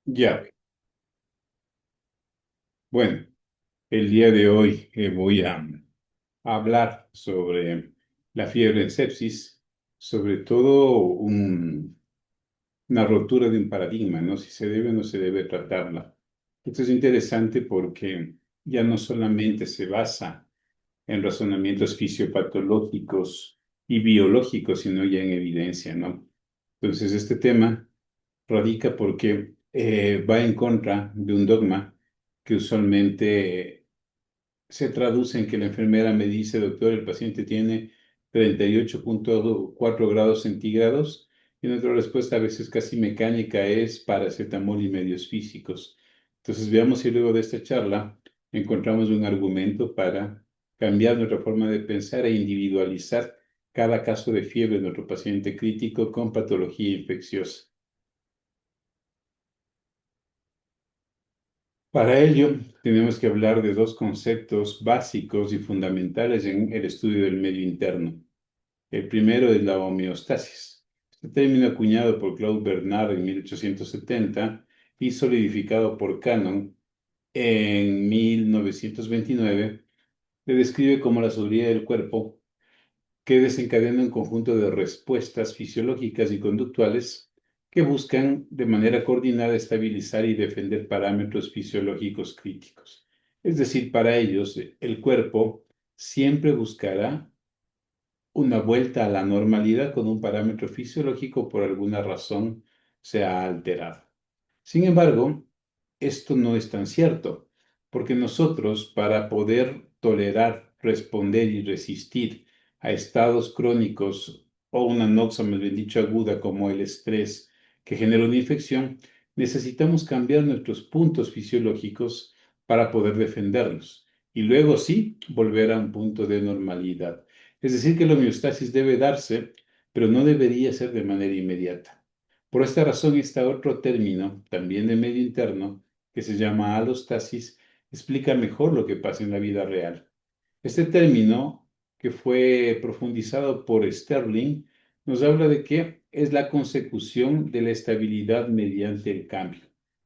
Ya, bueno, el día de hoy voy a hablar sobre la fiebre en sepsis, sobre todo una rotura de un paradigma, ¿no? Si se debe o no se debe tratarla. Esto es interesante porque ya no solamente se basa en razonamientos fisiopatológicos y biológicos, sino ya en evidencia, ¿no? Entonces, este tema radica porque va en contra de un dogma que usualmente se traduce en que la enfermera me dice, doctor, el paciente tiene 38,4 grados centígrados, y nuestra respuesta a veces casi mecánica es paracetamol y medios físicos. Entonces veamos si luego de esta charla encontramos un argumento para cambiar nuestra forma de pensar e individualizar cada caso de fiebre de nuestro paciente crítico con patología infecciosa. Para ello, tenemos que hablar de dos conceptos básicos y fundamentales en el estudio del medio interno. El primero es la homeostasis. Este término acuñado por Claude Bernard en 1870 y solidificado por Cannon en 1929, le describe como la sobriedad del cuerpo que desencadena un conjunto de respuestas fisiológicas y conductuales que buscan de manera coordinada estabilizar y defender parámetros fisiológicos críticos. Es decir, para ellos, el cuerpo siempre buscará una vuelta a la normalidad con un parámetro fisiológico por alguna razón se ha alterado. Sin embargo, esto no es tan cierto, porque nosotros, para poder tolerar, responder y resistir a estados crónicos o una noxa, más bien dicho, aguda, como el estrés que genera una infección, necesitamos cambiar nuestros puntos fisiológicos para poder defendernos y luego sí volver a un punto de normalidad. Es decir, que la homeostasis debe darse, pero no debería ser de manera inmediata. Por esta razón está otro término, también de medio interno, que se llama alostasis, explica mejor lo que pasa en la vida real. Este término, que fue profundizado por Sterling, nos habla de que es la consecución de la estabilidad mediante el cambio.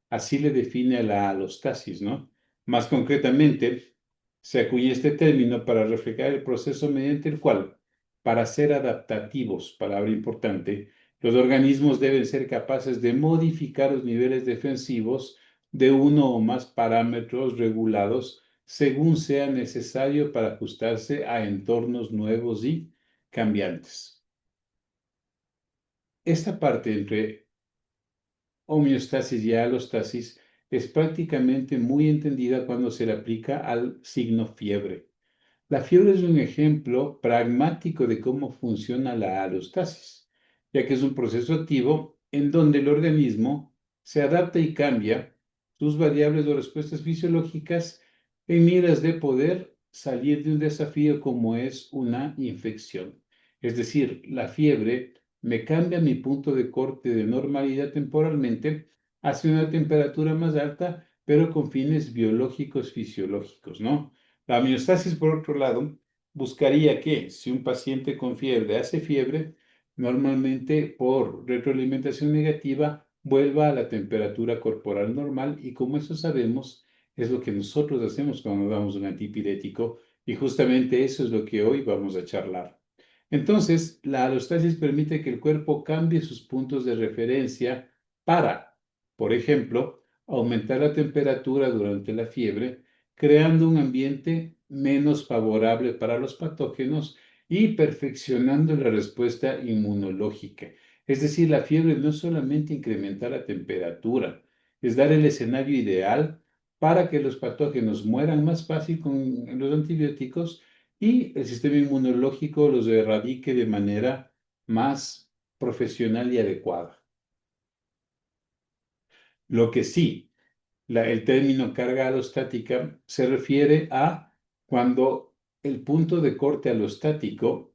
Así le define a la alostasis, ¿no? Más concretamente, se acuña este término para reflejar el proceso mediante el cual, para ser adaptativos, palabra importante, los organismos deben ser capaces de modificar los niveles defensivos de uno o más parámetros regulados según sea necesario para ajustarse a entornos nuevos y cambiantes. Esta parte entre homeostasis y alostasis es prácticamente muy entendida cuando se le aplica al signo fiebre. La fiebre es un ejemplo pragmático de cómo funciona la alostasis, ya que es un proceso activo en donde el organismo se adapta y cambia sus variables o respuestas fisiológicas en miras de poder salir de un desafío como es una infección. Es decir, la fiebre me cambia mi punto de corte de normalidad temporalmente hacia una temperatura más alta, pero con fines biológicos fisiológicos, ¿no? La homeostasis, por otro lado, buscaría que si un paciente con fiebre hace fiebre, normalmente por retroalimentación negativa vuelva a la temperatura corporal normal, y como eso sabemos, es lo que nosotros hacemos cuando damos un antipirético, y justamente eso es lo que hoy vamos a charlar. Entonces, la alostasis permite que el cuerpo cambie sus puntos de referencia para, por ejemplo, aumentar la temperatura durante la fiebre, creando un ambiente menos favorable para los patógenos y perfeccionando la respuesta inmunológica. Es decir, la fiebre no es solamente incrementar la temperatura, es dar el escenario ideal para que los patógenos mueran más fácil con los antibióticos y el sistema inmunológico los erradique de manera más profesional y adecuada. Lo que sí, el término carga alostática se refiere a cuando el punto de corte alostático,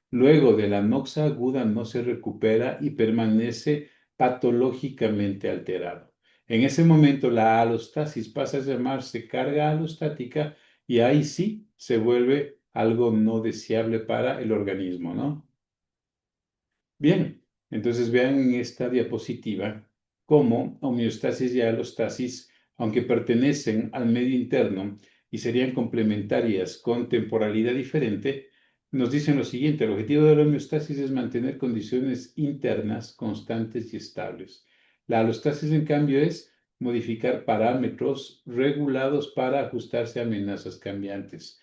luego de la noxa aguda, no se recupera y permanece patológicamente alterado. En ese momento, la alostasis pasa a llamarse carga alostática y ahí sí se vuelve algo no deseable para el organismo, ¿no? Bien, entonces vean en esta diapositiva cómo homeostasis y alostasis, aunque pertenecen al medio interno y serían complementarias con temporalidad diferente, nos dicen lo siguiente: el objetivo de la homeostasis es mantener condiciones internas constantes y estables. La alostasis, en cambio, es modificar parámetros regulados para ajustarse a amenazas cambiantes.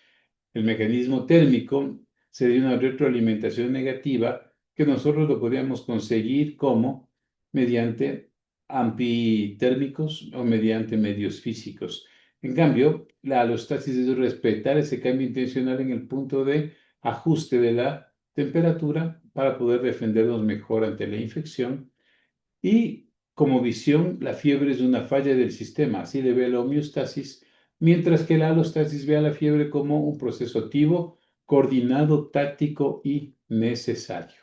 El mecanismo térmico sería una retroalimentación negativa que nosotros lo podríamos conseguir como mediante ampitérmicos o mediante medios físicos. En cambio, la alostasis es respetar ese cambio intencional en el punto de ajuste de la temperatura para poder defendernos mejor ante la infección. Y como visión, la fiebre es una falla del sistema, así le ve la homeostasis, mientras que la alostasis ve a la fiebre como un proceso activo, coordinado, táctico y necesario.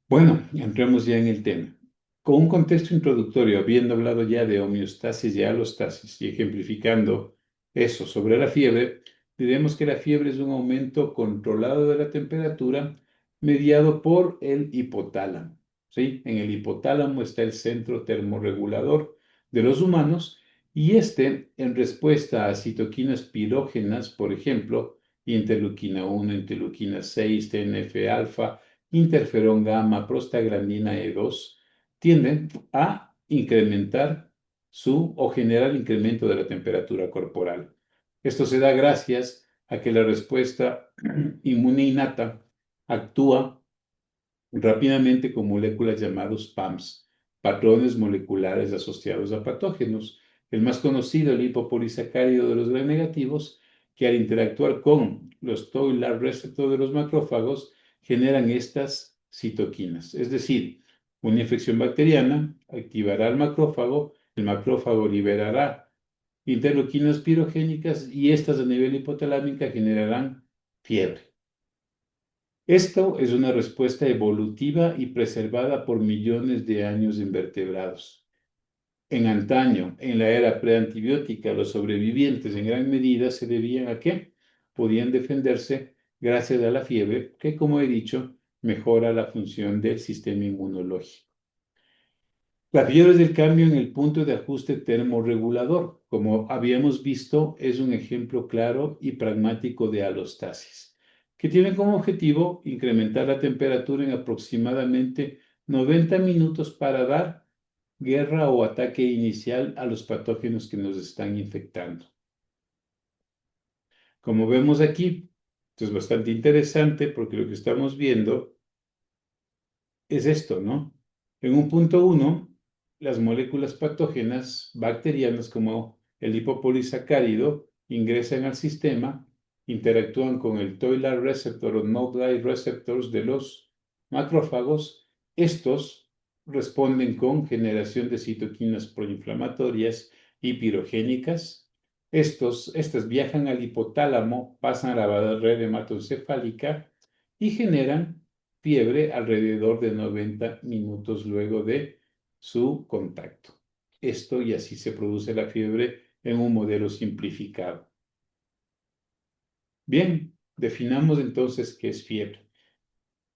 Bueno, entremos ya en el tema. Con un contexto introductorio, habiendo hablado ya de homeostasis y alostasis y ejemplificando eso sobre la fiebre, diremos que la fiebre es un aumento controlado de la temperatura mediado por el hipotálamo. ¿Sí? En el hipotálamo está el centro termorregulador de los humanos y este, en respuesta a citoquinas pirógenas, por ejemplo, interleuquina 1, interleuquina 6, TNF-alfa, interferón gamma, prostaglandina E2, tienden a incrementar o generar incremento de la temperatura corporal. Esto se da gracias a que la respuesta inmune innata actúa rápidamente con moléculas llamadas PAMs, patrones moleculares asociados a patógenos. El más conocido, el lipopolisacárido de los gram negativos, que al interactuar con los Toll-like receptores de los macrófagos, generan estas citoquinas. Es decir, una infección bacteriana activará el macrófago liberará interleuquinas pirogénicas y estas a nivel hipotalámica generarán fiebre. Esto es una respuesta evolutiva y preservada por millones de años de invertebrados. En antaño, en la era preantibiótica, los sobrevivientes en gran medida se debían a qué? Podían defenderse gracias a la fiebre, que, como he dicho, mejora la función del sistema inmunológico. La fiebre es el cambio en el punto de ajuste termorregulador. Como habíamos visto, es un ejemplo claro y pragmático de alostasis, que tiene como objetivo incrementar la temperatura en aproximadamente 90 minutos para dar guerra o ataque inicial a los patógenos que nos están infectando. Como vemos aquí, esto es bastante interesante porque lo que estamos viendo es esto, ¿no? En un punto 1, las moléculas patógenas bacterianas como el lipopolisacárido ingresan al sistema, interactúan con el Toll-like receptor o Node-like receptors de los macrófagos. Estos responden con generación de citoquinas proinflamatorias y pirogénicas. Estas viajan al hipotálamo, pasan a la barrera hematoencefálica y generan fiebre alrededor de 90 minutos luego de su contacto. Esto y así se produce la fiebre en un modelo simplificado. Bien, definamos entonces qué es fiebre.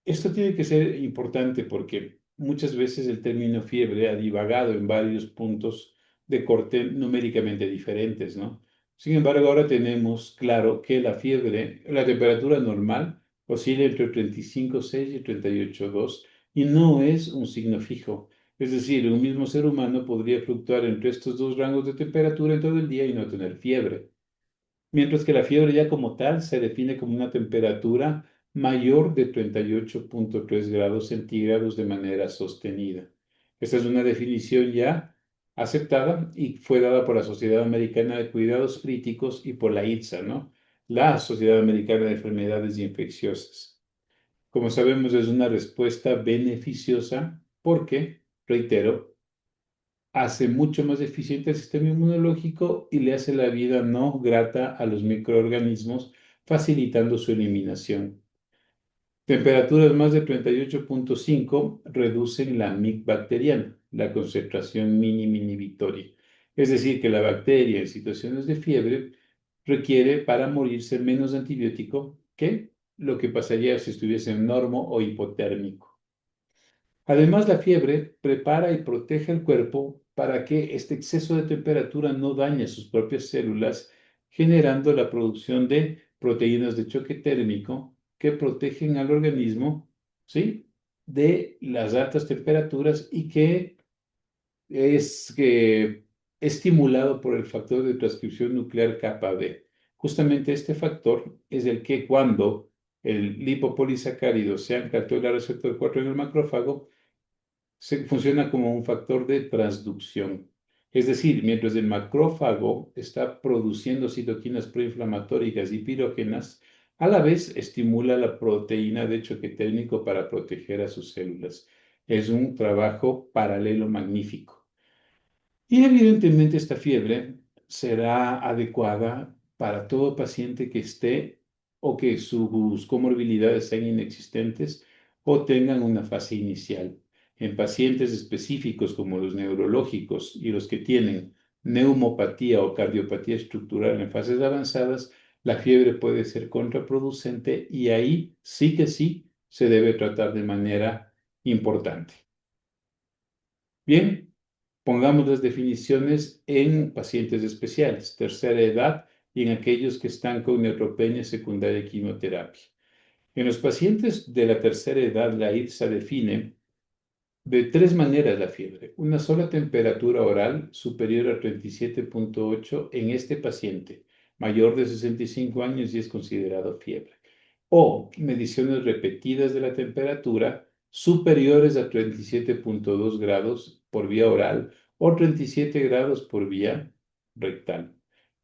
Esto tiene que ser importante porque muchas veces el término fiebre ha divagado en varios puntos de corte numéricamente diferentes, ¿no? Sin embargo, ahora tenemos claro que la fiebre, la temperatura normal, oscila entre 35,6 y 38,2 y no es un signo fijo. Es decir, un mismo ser humano podría fluctuar entre estos dos rangos de temperatura en todo el día y no tener fiebre. Mientras que la fiebre ya como tal se define como una temperatura mayor de 38,3 grados centígrados de manera sostenida. Esta es una definición ya aceptada y fue dada por la Sociedad Americana de Cuidados Críticos y por la ITSA, ¿no? La Sociedad Americana de Enfermedades Infecciosas. Como sabemos, es una respuesta beneficiosa porque, reitero, hace mucho más eficiente el sistema inmunológico y le hace la vida no grata a los microorganismos, facilitando su eliminación. Temperaturas más de 38,5 reducen la MIC bacteriana, la concentración mínima inhibitoria. Es decir, que la bacteria en situaciones de fiebre requiere para morirse menos antibiótico que lo que pasaría si estuviese en normo o hipotérmico. Además, la fiebre prepara y protege el cuerpo para que este exceso de temperatura no dañe sus propias células, generando la producción de proteínas de choque térmico que protegen al organismo, ¿sí?, de las altas temperaturas y que es estimulado por el factor de transcripción nuclear kappa B. Justamente este factor es el que cuando el lipopolisacárido se ancla al receptor 4 en el macrófago, funciona como un factor de transducción. Es decir, mientras el macrófago está produciendo citoquinas proinflamatorias y pirógenas, a la vez estimula la proteína de choque térmico para proteger a sus células. Es un trabajo paralelo magnífico. Y evidentemente esta fiebre será adecuada para todo paciente que esté o que sus comorbilidades sean inexistentes o tengan una fase inicial. En pacientes específicos como los neurológicos y los que tienen neumopatía o cardiopatía estructural en fases avanzadas, la fiebre puede ser contraproducente y ahí sí que sí se debe tratar de manera importante. Bien, pongamos las definiciones en pacientes especiales, tercera edad y en aquellos que están con neutropenia secundaria de quimioterapia. En los pacientes de la tercera edad, la IRSA define de tres maneras la fiebre. Una sola temperatura oral superior a 37,8 en este paciente, mayor de 65 años y es considerado fiebre. O mediciones repetidas de la temperatura superiores a 37,2 grados por vía oral o 37 grados por vía rectal.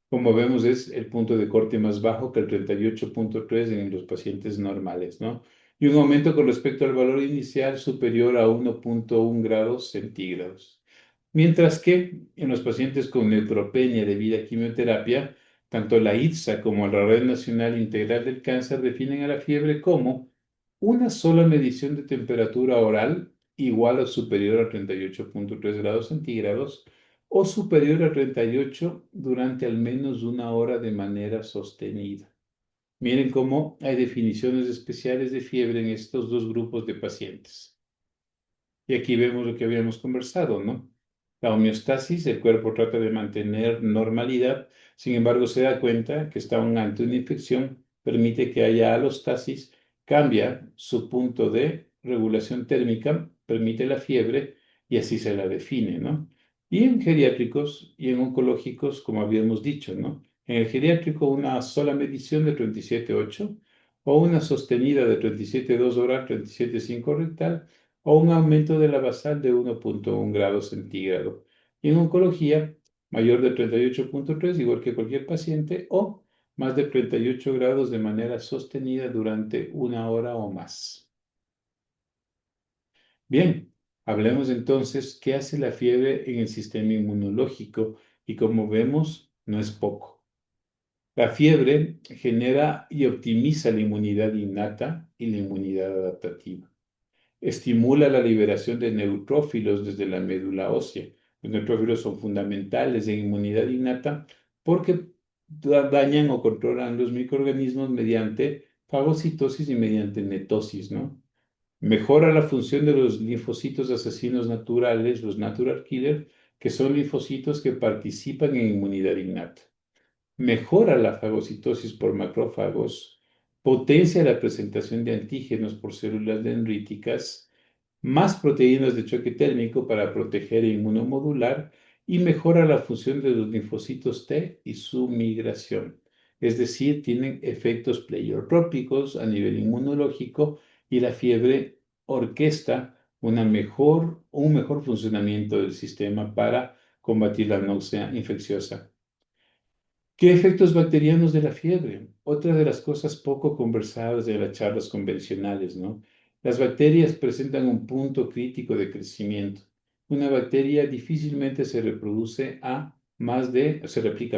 Como vemos, es el punto de corte más bajo que el 38,3 en los pacientes normales, ¿no? Y un aumento con respecto al valor inicial superior a 1,1 grados centígrados. Mientras que en los pacientes con neutropenia debido a quimioterapia, tanto la ITSA como la Red Nacional Integral del Cáncer definen a la fiebre como una sola medición de temperatura oral igual o superior a 38,3 grados centígrados o superior a 38 durante al menos una hora de manera sostenida. Miren cómo hay definiciones especiales de fiebre en estos dos grupos de pacientes. Y aquí vemos lo que habíamos conversado, ¿no? La homeostasis, el cuerpo trata de mantener normalidad, sin embargo se da cuenta que está ante una infección, permite que haya alostasis, cambia su punto de regulación térmica, permite la fiebre y así se la define, ¿no? Y en geriátricos y en oncológicos, como habíamos dicho, ¿no? En el geriátrico una sola medición de 37,8 o una sostenida de 37,2 oral, 37,5 rectal, o un aumento de la basal de 1,1 grados centígrados. Y en oncología, mayor de 38,3, igual que cualquier paciente, o más de 38 grados de manera sostenida durante una hora o más. Bien, hablemos entonces qué hace la fiebre en el sistema inmunológico y como vemos, no es poco. La fiebre genera y optimiza la inmunidad innata y la inmunidad adaptativa. Estimula la liberación de neutrófilos desde la médula ósea. Los neutrófilos son fundamentales en inmunidad innata porque dañan o controlan los microorganismos mediante fagocitosis y mediante netosis, ¿no? Mejora la función de los linfocitos asesinos naturales, los natural killer, que son linfocitos que participan en inmunidad innata. Mejora la fagocitosis por macrófagos, potencia la presentación de antígenos por células dendríticas, más proteínas de choque térmico para proteger e inmunomodular y mejora la función de los linfocitos T y su migración. Es decir, tienen efectos pleiotrópicos a nivel inmunológico y la fiebre orquesta un mejor funcionamiento del sistema para combatir la náusea infecciosa. ¿Qué efectos bacterianos de la fiebre? Otra de las cosas poco conversadas de las charlas convencionales, ¿no? Las bacterias presentan un punto crítico de crecimiento. Una bacteria difícilmente se replica,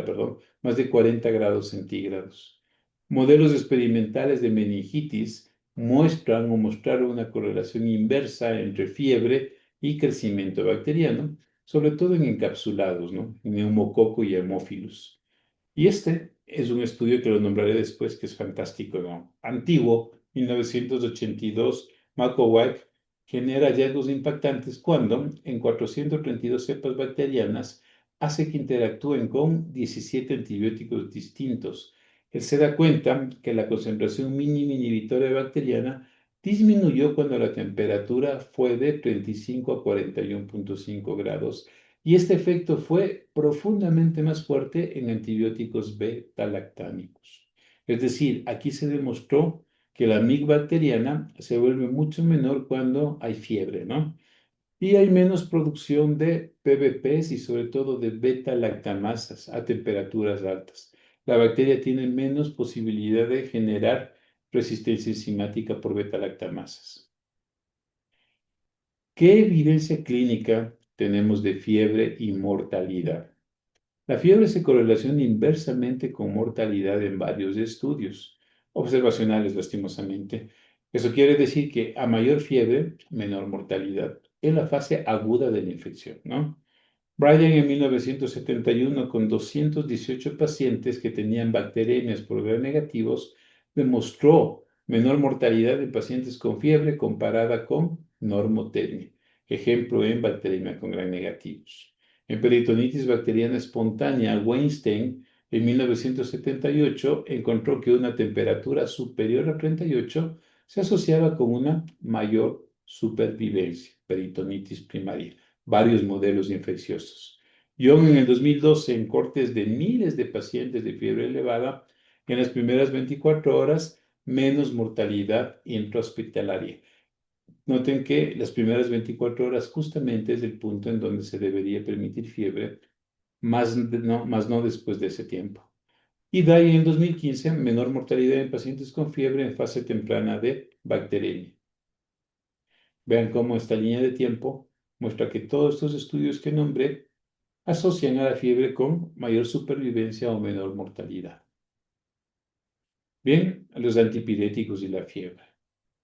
perdón, más de 40 grados centígrados. Modelos experimentales de meningitis muestran o mostraron una correlación inversa entre fiebre y crecimiento bacteriano, sobre todo en encapsulados, ¿no? En neumococo y hemófilos. Y este es un estudio que lo nombraré después, que es fantástico, ¿no? Antiguo, 1982, McCormack, genera hallazgos impactantes cuando en 432 cepas bacterianas hace que interactúen con 17 antibióticos distintos. Él se da cuenta que la concentración mínima inhibitoria bacteriana disminuyó cuando la temperatura fue de 35 a 41,5 grados y este efecto fue profundamente más fuerte en antibióticos beta-lactámicos. Es decir, aquí se demostró que la mic bacteriana se vuelve mucho menor cuando hay fiebre, ¿no? Y hay menos producción de PBPs y sobre todo de beta-lactamasas a temperaturas altas. La bacteria tiene menos posibilidad de generar resistencia enzimática por beta-lactamasas. ¿Qué evidencia clínica tenemos de fiebre y mortalidad? La fiebre se correlaciona inversamente con mortalidad en varios estudios observacionales, lastimosamente. Eso quiere decir que a mayor fiebre, menor mortalidad en la fase aguda de la infección, ¿no? Bryan en 1971, con 218 pacientes que tenían bacteremias por gram negativos, demostró menor mortalidad en pacientes con fiebre comparada con normotermia, ejemplo en bacteremia con gram negativos. En peritonitis bacteriana espontánea, Weinstein en 1978 encontró que una temperatura superior a 38 se asociaba con una mayor supervivencia, peritonitis primaria, varios modelos infecciosos. Young en el 2012, en cortes de miles de pacientes de fiebre elevada, en las primeras 24 horas, menos mortalidad intrahospitalaria. Noten que las primeras 24 horas justamente es el punto en donde se debería permitir fiebre, más no después de ese tiempo. Y de ahí en 2015, menor mortalidad en pacientes con fiebre en fase temprana de bacteremia. Vean cómo esta línea de tiempo muestra que todos estos estudios que nombré asocian a la fiebre con mayor supervivencia o menor mortalidad. Bien, los antipiréticos y la fiebre.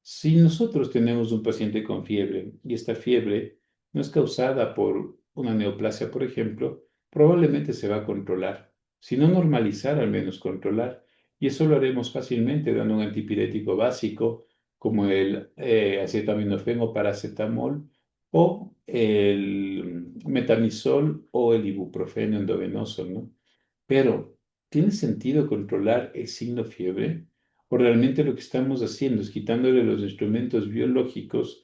Si nosotros tenemos un paciente con fiebre y esta fiebre no es causada por una neoplasia, por ejemplo, probablemente se va a controlar. Si no normalizar, al menos controlar. Y eso lo haremos fácilmente dando un antipirético básico como el acetaminofén o paracetamol o el metamizol o el ibuprofeno endovenoso, ¿no? Pero, ¿tiene sentido controlar el signo fiebre? ¿O realmente lo que estamos haciendo es quitándole los instrumentos biológicos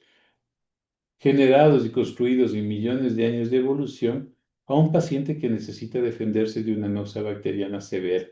generados y construidos en millones de años de evolución a un paciente que necesita defenderse de una noxa bacteriana severa?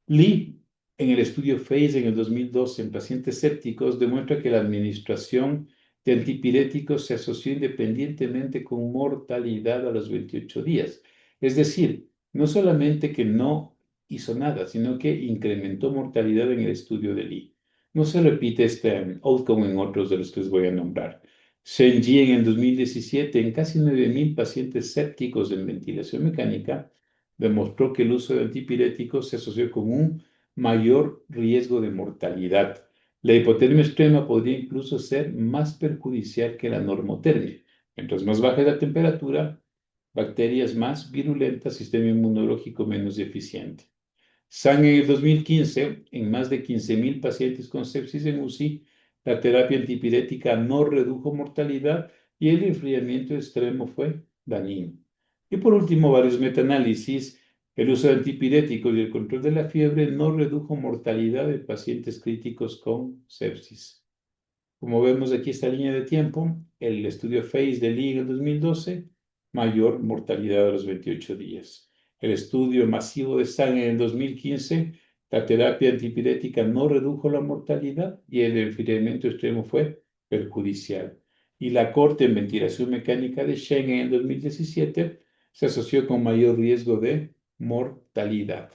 Lee, en el estudio PHASE en el 2012 en pacientes sépticos, demuestra que la administración de antipiréticos se asoció independientemente con mortalidad a los 28 días. Es decir, no solamente que no hizo nada, sino que incrementó mortalidad en el estudio de Lee. No se repite este outcome en otros de los que les voy a nombrar. Shen Ji en el 2017, en casi 9,000 pacientes sépticos en ventilación mecánica, demostró que el uso de antipiréticos se asoció con un mayor riesgo de mortalidad. La hipotermia extrema podría incluso ser más perjudicial que la normotermia. Mientras más baja la temperatura, bacterias más virulentas, sistema inmunológico menos eficiente. Sang en el 2015, en más de 15,000 pacientes con sepsis en UCI, la terapia antipirética no redujo mortalidad y el enfriamiento extremo fue dañino. Y por último, varios metaanálisis, el uso de antipiréticos y el control de la fiebre no redujo mortalidad en pacientes críticos con sepsis. Como vemos aquí esta línea de tiempo, el estudio PHASE de Lee en el 2012, mayor mortalidad a los 28 días. El estudio masivo de Sang en el 2015, la terapia antipirética no redujo la mortalidad y el enfriamiento extremo fue perjudicial. Y la corte en ventilación mecánica de Shen en el 2017 se asoció con mayor riesgo de mortalidad.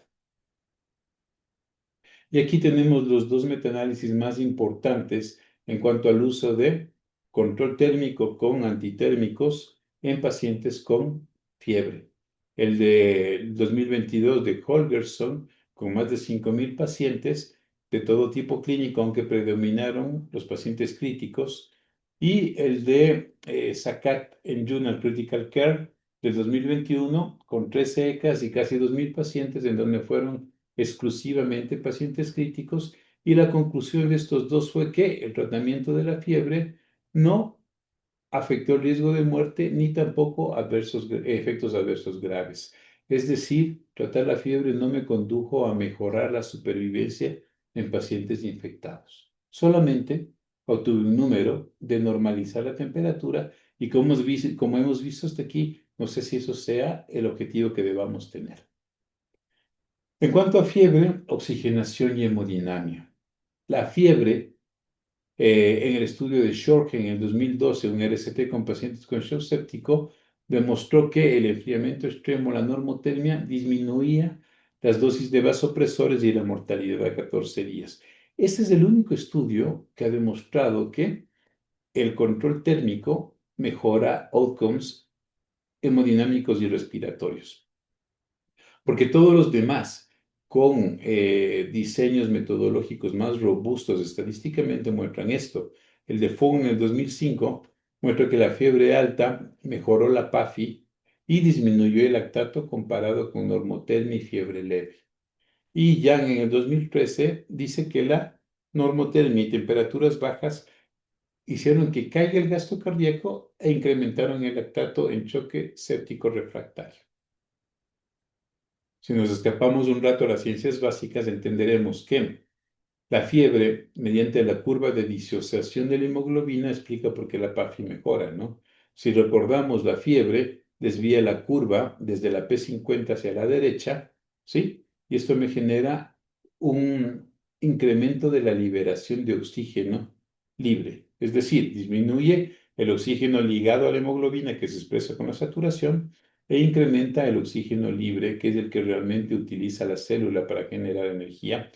Y aquí tenemos los dos metaanálisis más importantes en cuanto al uso de control térmico con antitérmicos en pacientes con fiebre. El de 2022 de Holgersson, con más de 5,000 pacientes de todo tipo clínico, aunque predominaron los pacientes críticos, y el de Sakat en Journal Critical Care del 2021, con 13 ECAs y casi 2,000 pacientes, en donde fueron exclusivamente pacientes críticos, y la conclusión de estos dos fue que el tratamiento de la fiebre no afectó el riesgo de muerte ni tampoco efectos adversos graves. Es decir, tratar la fiebre no me condujo a mejorar la supervivencia en pacientes infectados. Solamente obtuve un número de normalizar la temperatura y como hemos visto hasta aquí, no sé si eso sea el objetivo que debamos tener. En cuanto a fiebre, oxigenación y hemodinamia. La fiebre, en el estudio de Shorke en el 2012, un RCT con pacientes con shock séptico, demostró que el enfriamiento extremo, la normotermia, disminuía las dosis de vasopresores y la mortalidad a 14 días. Este es el único estudio que ha demostrado que el control térmico mejora outcomes hemodinámicos y respiratorios. Porque todos los demás, con diseños metodológicos más robustos estadísticamente, muestran esto. El de Fogg en el 2005 muestra que la fiebre alta mejoró la PAFI y disminuyó el lactato comparado con normotermia y fiebre leve. Y Yang en el 2013 dice que la normotermia y temperaturas bajas hicieron que caiga el gasto cardíaco e incrementaron el lactato en choque séptico refractario. Si nos escapamos un rato a las ciencias básicas, entenderemos que la fiebre, mediante la curva de disociación de la hemoglobina, explica por qué la PAFI mejora, ¿no? Si recordamos, la fiebre desvía la curva desde la P50 hacia la derecha, ¿sí? Y esto me genera un incremento de la liberación de oxígeno libre. Es decir, disminuye el oxígeno ligado a la hemoglobina que se expresa con la saturación e incrementa el oxígeno libre, que es el que realmente utiliza la célula para generar energía.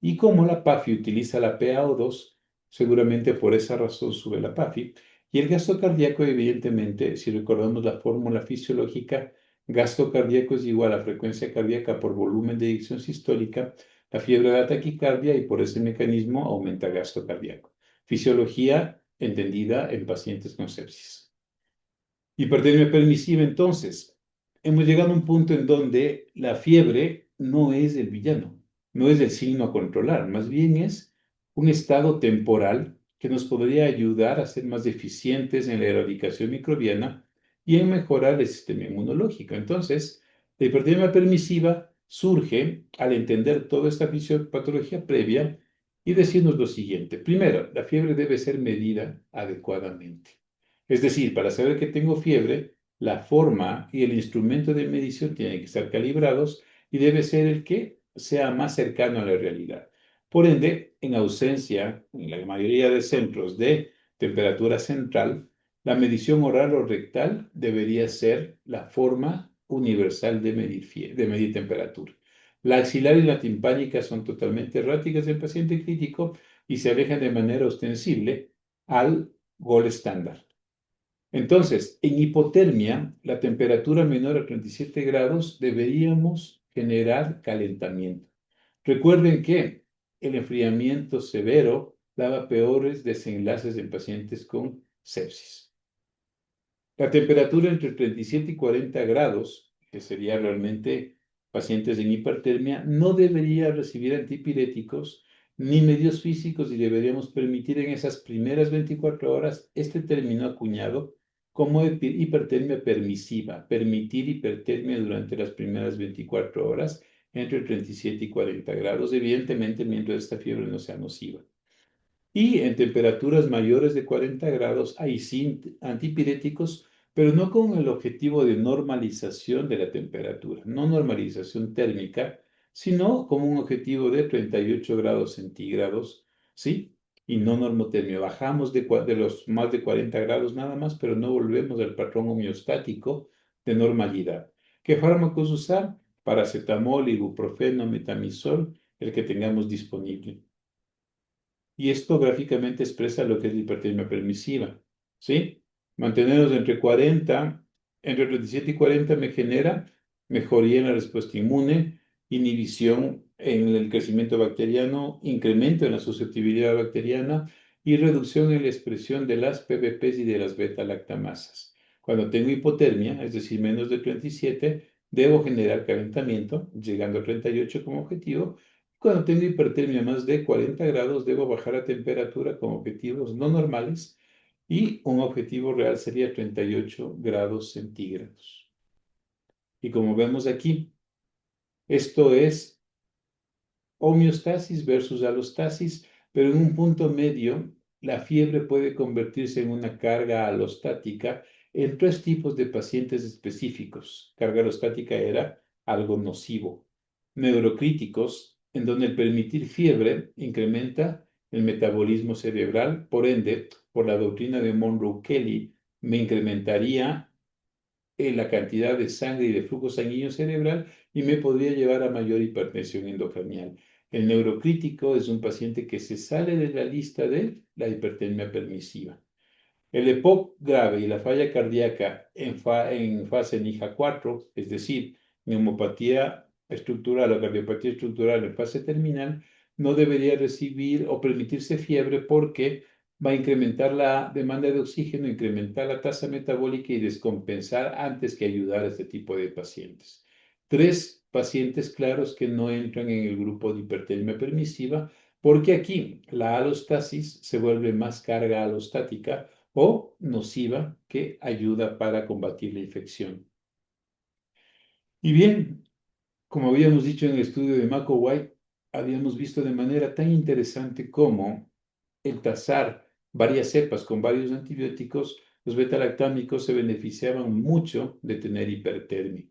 Y como la PAFI utiliza la PaO2, seguramente por esa razón sube la PAFI. Y el gasto cardíaco, evidentemente, si recordamos la fórmula fisiológica, gasto cardíaco es igual a frecuencia cardíaca por volumen de eyección sistólica, la fiebre da taquicardia y por ese mecanismo aumenta gasto cardíaco. Fisiología entendida en pacientes con sepsis. Hipertermia permisiva, entonces, hemos llegado a un punto en donde la fiebre no es el villano, no es el signo a controlar, más bien es un estado temporal que nos podría ayudar a ser más eficientes en la erradicación microbiana y en mejorar el sistema inmunológico. Entonces, la hipertermia permisiva surge al entender toda esta fisiopatología previa y decirnos lo siguiente. Primero, la fiebre debe ser medida adecuadamente. Es decir, para saber que tengo fiebre, la forma y el instrumento de medición tienen que estar calibrados y debe ser el que sea más cercano a la realidad. Por ende, en ausencia, en la mayoría de centros de temperatura central, la medición oral o rectal debería ser la forma universal de medir temperatura. La axilar y la timpánica son totalmente erráticas en paciente crítico y se alejan de manera ostensible al gol estándar. Entonces, en hipotermia, la temperatura menor a 37 grados deberíamos generar calentamiento. Recuerden que el enfriamiento severo daba peores desenlaces en pacientes con sepsis. La temperatura entre 37 y 40 grados, que sería realmente pacientes en hipertermia, no debería recibir antipiréticos ni medios físicos y deberíamos permitir en esas primeras 24 horas este término acuñado como hipertermia permisiva, permitir hipertermia durante las primeras 24 horas entre 37 y 40 grados, evidentemente mientras esta fiebre no sea nociva. Y en temperaturas mayores de 40 grados hay sí antipiréticos, pero no con el objetivo de normalización de la temperatura, no normalización térmica, sino como un objetivo de 38 grados centígrados, ¿sí? Y no normotermia. Bajamos de los más de 40 grados nada más, pero no volvemos al patrón homeostático de normalidad. ¿Qué fármacos usar? Paracetamol, ibuprofeno, metamizol, el que tengamos disponible. Y esto gráficamente expresa lo que es la hipertermia permisiva, ¿sí? Mantenernos entre 37 y 40 me genera mejoría en la respuesta inmune, inhibición en el crecimiento bacteriano, incremento en la susceptibilidad bacteriana y reducción en la expresión de las PBPs y de las beta-lactamasas. Cuando tengo hipotermia, es decir, menos de 37, debo generar calentamiento, llegando a 38 como objetivo. Cuando tengo hipertermia más de 40 grados, debo bajar la temperatura con objetivos no normales y un objetivo real sería 38 grados centígrados. Y como vemos aquí, esto es homeostasis versus alostasis, pero en un punto medio, la fiebre puede convertirse en una carga alostática en tres tipos de pacientes específicos. Carga alostática era algo nocivo. Neurocríticos, en donde el permitir fiebre incrementa el metabolismo cerebral, por ende, por la doctrina de Monroe-Kelly, me incrementaría la cantidad de sangre y de flujo sanguíneo cerebral y me podría llevar a mayor hipertensión endocranial. El neurocrítico es un paciente que se sale de la lista de la hipertermia permisiva. El EPOC grave y la falla cardíaca en fase NIHA 4, es decir, neumopatía estructural o cardiopatía estructural en fase terminal, no debería recibir o permitirse fiebre porque va a incrementar la demanda de oxígeno, incrementar la tasa metabólica y descompensar antes que ayudar a este tipo de pacientes. Tres pacientes claros que no entran en el grupo de hipertermia permisiva porque aquí la alostasis se vuelve más carga alostática o nociva que ayuda para combatir la infección. Y bien, como habíamos dicho en el estudio de McCoy, habíamos visto de manera tan interesante cómo el tazar varias cepas con varios antibióticos, los betalactámicos se beneficiaban mucho de tener hipertermia.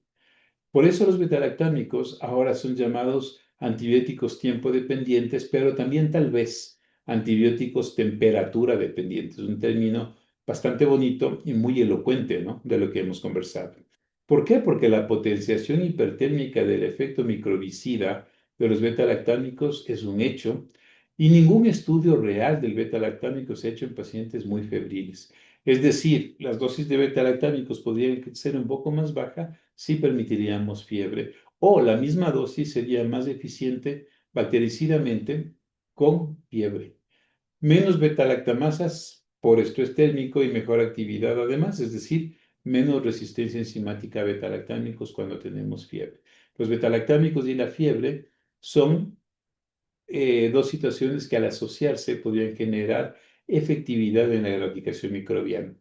Por eso los betalactámicos ahora son llamados antibióticos tiempo dependientes, pero también tal vez antibióticos temperatura dependientes, un término bastante bonito y muy elocuente, ¿no? De lo que hemos conversado. ¿Por qué? Porque la potenciación hipertérmica del efecto microbicida de los betalactámicos es un hecho y ningún estudio real del betalactámico se ha hecho en pacientes muy febriles. Es decir, las dosis de beta-lactámicos podrían ser un poco más bajas si permitiríamos fiebre, o la misma dosis sería más eficiente bactericidamente con fiebre. Menos beta-lactamasas por estrés térmico y mejor actividad además, es decir, menos resistencia enzimática a beta-lactámicos cuando tenemos fiebre. Los beta-lactámicos y la fiebre son dos situaciones que al asociarse podrían generar efectividad en la erradicación microbiana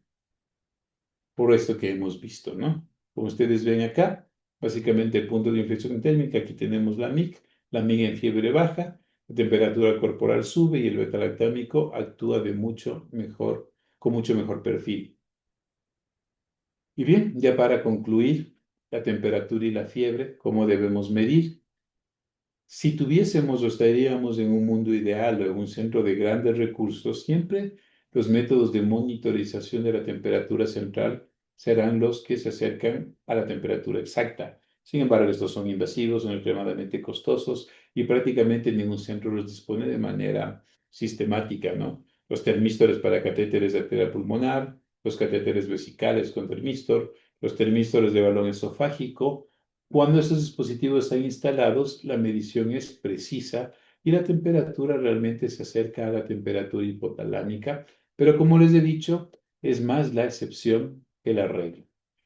por esto que hemos visto, ¿no? Como ustedes ven acá, básicamente el punto de inflexión térmica, aquí tenemos la MIG en fiebre baja, la temperatura corporal sube y el beta-lactámico actúa de mucho mejor, con mucho mejor perfil. Y bien, ya para concluir, la temperatura y la fiebre, ¿cómo debemos medir? Si tuviésemos o estaríamos en un mundo ideal o en un centro de grandes recursos, siempre los métodos de monitorización de la temperatura central serán los que se acercan a la temperatura exacta. Sin embargo, estos son invasivos, son extremadamente costosos y prácticamente ningún centro los dispone de manera sistemática, ¿no? Los termístores para catéteres de arteria pulmonar, los catéteres vesicales con termistor, los termístores de balón esofágico. Cuando estos dispositivos están instalados, la medición es precisa y la temperatura realmente se acerca a la temperatura hipotalámica, pero como les he dicho, es más la excepción que la regla.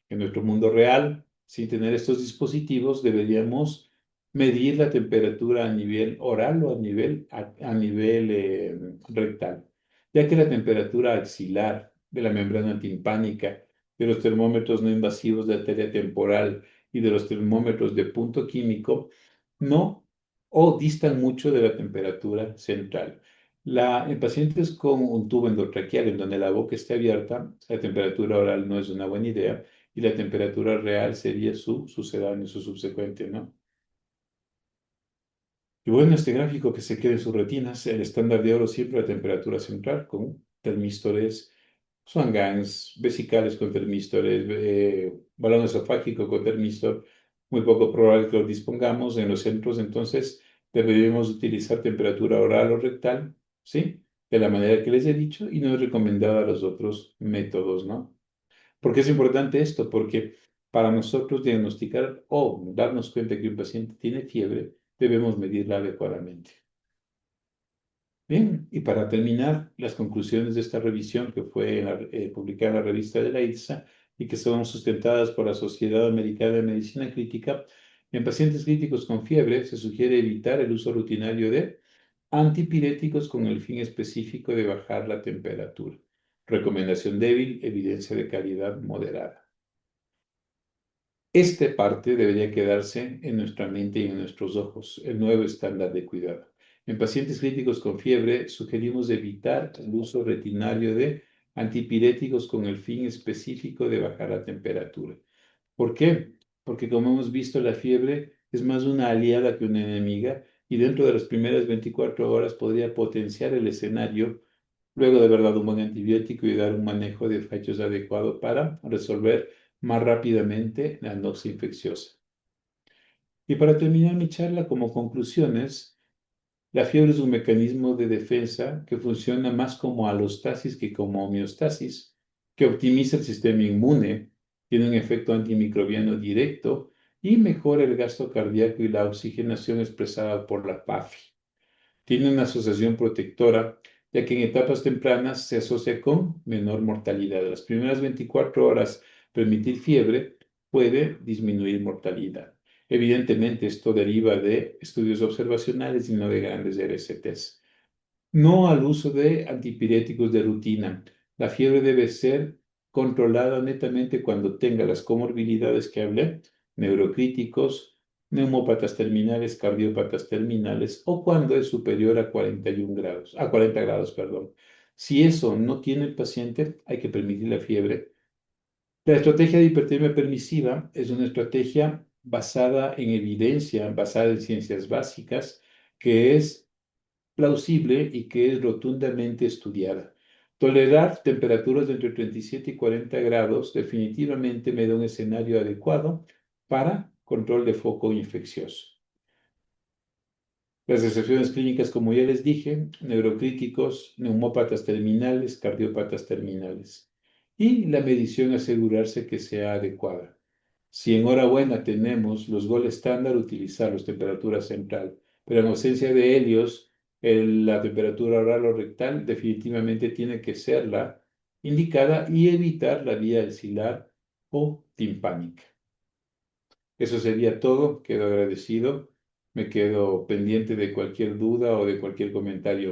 En nuestro mundo real, sin tener estos dispositivos, deberíamos medir la temperatura a nivel oral o a nivel rectal, ya que la temperatura axilar de la membrana timpánica, de los termómetros no invasivos de arteria temporal, y de los termómetros de punto químico no o distan mucho de la temperatura central. En pacientes con un tubo endotraqueal en donde la boca esté abierta, la temperatura oral no es una buena idea y la temperatura real sería su sucedáneo, su subsecuente, ¿no? Y bueno, este gráfico que se quede en sus retinas, el estándar de oro siempre la temperatura central con termístores Swan-Ganz, vesicales con termístores, balón esofágico con termistor, muy poco probable que lo dispongamos en los centros, entonces deberíamos utilizar temperatura oral o rectal, ¿sí? De la manera que les he dicho y no es recomendada los otros métodos, ¿no? ¿Por qué es importante esto? Porque para nosotros diagnosticar o darnos cuenta que un paciente tiene fiebre, debemos medirla adecuadamente. Bien, y para terminar, las conclusiones de esta revisión que fue publicada en la revista de la IRSA y que son sustentadas por la Sociedad Americana de Medicina Crítica, en pacientes críticos con fiebre se sugiere evitar el uso rutinario de antipiréticos con el fin específico de bajar la temperatura. Recomendación débil, evidencia de calidad moderada. Esta parte debería quedarse en nuestra mente y en nuestros ojos, el nuevo estándar de cuidado. En pacientes críticos con fiebre, sugerimos evitar el uso rutinario de antipiréticos con el fin específico de bajar la temperatura. ¿Por qué? Porque como hemos visto, la fiebre es más una aliada que una enemiga y dentro de las primeras 24 horas podría potenciar el escenario luego de haber dado un buen antibiótico y dar un manejo de fechos adecuado para resolver más rápidamente la anoxia infecciosa. Y para terminar mi charla, como conclusiones, la fiebre es un mecanismo de defensa que funciona más como alostasis que como homeostasis, que optimiza el sistema inmune, tiene un efecto antimicrobiano directo y mejora el gasto cardíaco y la oxigenación expresada por la PAFI. Tiene una asociación protectora, ya que en etapas tempranas se asocia con menor mortalidad. Las primeras 24 horas permitir fiebre puede disminuir mortalidad. Evidentemente, esto deriva de estudios observacionales y no de grandes RCTs. No al uso de antipiréticos de rutina. La fiebre debe ser controlada netamente cuando tenga las comorbilidades que hablé, neurocríticos, neumópatas terminales, cardiópatas terminales o cuando es superior a 41 grados, a 40 grados, perdón. Si eso no tiene el paciente, hay que permitir la fiebre. La estrategia de hipertermia permisiva es una estrategia basada en evidencia, basada en ciencias básicas, que es plausible y que es rotundamente estudiada. Tolerar temperaturas de entre 37 y 40 grados definitivamente me da un escenario adecuado para control de foco infeccioso. Las excepciones clínicas, como ya les dije, neurocríticos, neumópatas terminales, cardiópatas terminales. Y la medición asegurarse que sea adecuada. Si enhorabuena tenemos los gold estándar, utilizarlos, temperatura central. Pero en ausencia de helios, la temperatura oral o rectal definitivamente tiene que ser la indicada y evitar la vía axilar o timpánica. Eso sería todo. Quedo agradecido. Me quedo pendiente de cualquier duda o de cualquier comentario.